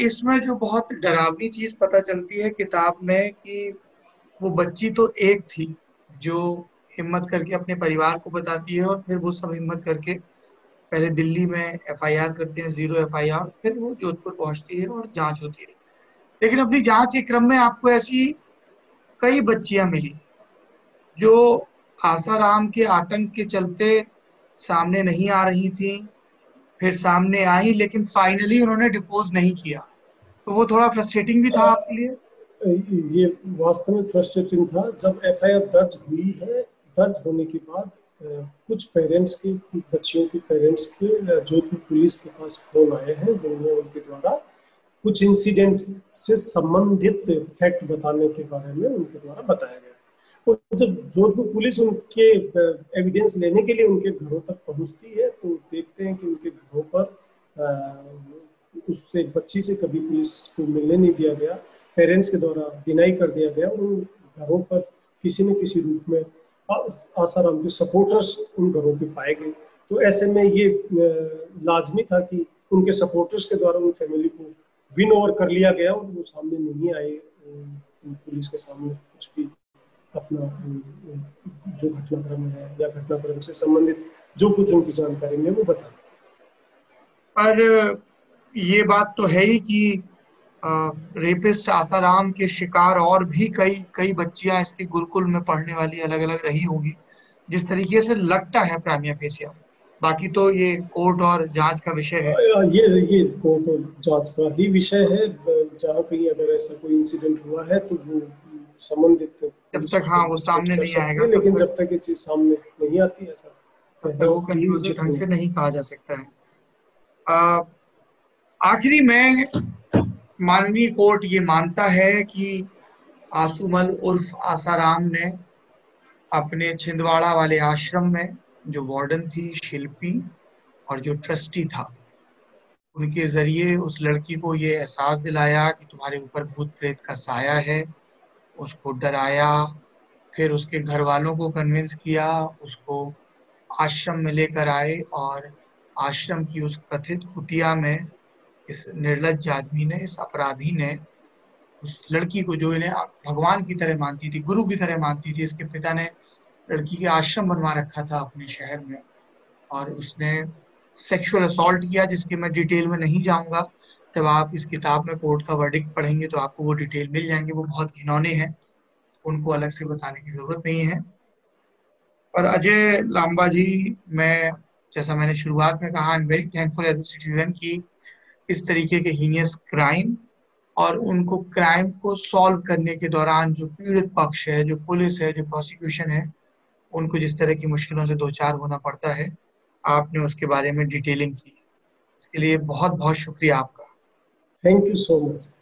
इसमें जो बहुत डरावनी चीज पता चलती है किताब में कि वो बच्ची तो एक थी जो हिम्मत करके अपने परिवार को बताती है, और फिर वो सब हिम्मत करके पहले दिल्ली में एफआईआर करते हैं, 0 एफआईआर, फिर वो जोधपुर पहुंचती है और जांच होती है। लेकिन अपनी जांच के क्रम में आपको ऐसी कई बच्चियां मिली जो आसाराम के आतंक के चलते सामने नहीं आ रही थी, फिर सामने आई, लेकिन फाइनली उन्होंने डिपोज नहीं किया। तो वो थोड़ा फ्रस्ट्रेटिंग भी था आपके लिए? ये वास्तव में फ्रस्ट्रेटिंग था। जब एफआईआर दर्ज हुई है, दर्ज होने के बाद कुछ पेरेंट्स के, बच्चियों के पेरेंट्स के जोधपुर पुलिस के पास फोन आए हैं, जिनमें उनके द्वारा कुछ इंसिडेंट से संबंधित फैक्ट बताने के बारे में उनके द्वारा बताया गया। और जब जोधपुर पुलिस उनके एविडेंस लेने के लिए उनके घरों तक पहुंचती है तो देखते हैं कि उनके घरों पर उससे बच्ची से कभी पुलिस को मिलने नहीं दिया गया, पेरेंट्स के द्वारा डिनाई कर दिया गया, और उन घरों पर किसी न किसी रूप में आसाराम के सपोर्टर्स उन घरों पे पाए गए। तो ऐसे में ये लाजमी था कि उनके सपोर्टर्स के द्वारा उन फैमिली को विन ओवर कर लिया गया और वो सामने नहीं आए पुलिस के सामने कुछ भी अपना जो घटनाक्रम है या घटनाक्रम से संबंधित जो कुछ उनकी जानकारी में वो बता। पर ये बात तो है ही कि रेपिस्ट आसाराम के शिकार और भी कई कई बच्चियां इसके गुरुकुल में पढ़ने वाली अलग अलग रही होंगी, जिस तरीके से लगता है प्राइमा फेसिया। बाकी तो ये कोर्ट और जांच का विषय है। ये कोर्ट और जांच का ही विषय है। जहाँ कहीं अगर ऐसा कोई इंसिडेंट हुआ है तो वो संबंधित जब तक हाँ वो सामने कर नहीं सकती आएगा है, लेकिन जब तक ये चीज सामने नहीं आती ऐसा तब तक वो कंक्लूसिव ढंग से नहीं कहा जा सकता है। आखिरी में माननीय कोर्ट ये मानता है कि आसुमल उर्फ आसाराम ने अपने छिंदवाड़ा वाले आश्रम में जो वार्डन थी शिल्पी और जो ट्रस्टी था, उनके जरिए उस लड़की को ये एहसास दिलाया कि तुम्हारे ऊपर भूत प्रेत का साया है, उसको डराया, फिर उसके घर वालों को कन्विंस किया, उसको आश्रम में लेकर आए, और आश्रम की उस कथित कुटिया में इस निर्लज्ज आदमी ने, इस अपराधी ने उस लड़की को, जो इन्हें भगवान की तरह मानती थी, गुरु की तरह मानती थी, इसके पिता ने लड़की के आश्रम बनवा रखा था अपने शहर में, और उसने सेक्सुअल असॉल्ट किया, जिसकी मैं डिटेल में नहीं जाऊंगा। जब आप इस किताब में कोर्ट का वर्डिक्ट पढ़ेंगे तो आपको वो डिटेल मिल जाएंगे, वो बहुत घिनौने हैं, उनको अलग से बताने की जरूरत नहीं है। पर अजय लांबा जी, मैं, जैसा मैंने शुरुआत में कहा, I am very thankful as a citizen कि इस तरीके के हीनियस क्राइम और उनको क्राइम को सॉल्व करने के दौरान जो पीड़ित पक्ष है, जो पुलिस है, जो प्रोसिक्यूशन है, उनको जिस तरह की मुश्किलों से दो चार होना पड़ता है, आपने उसके बारे में डिटेलिंग की। इसके लिए बहुत बहुत शुक्रिया आपका। Thank you so much.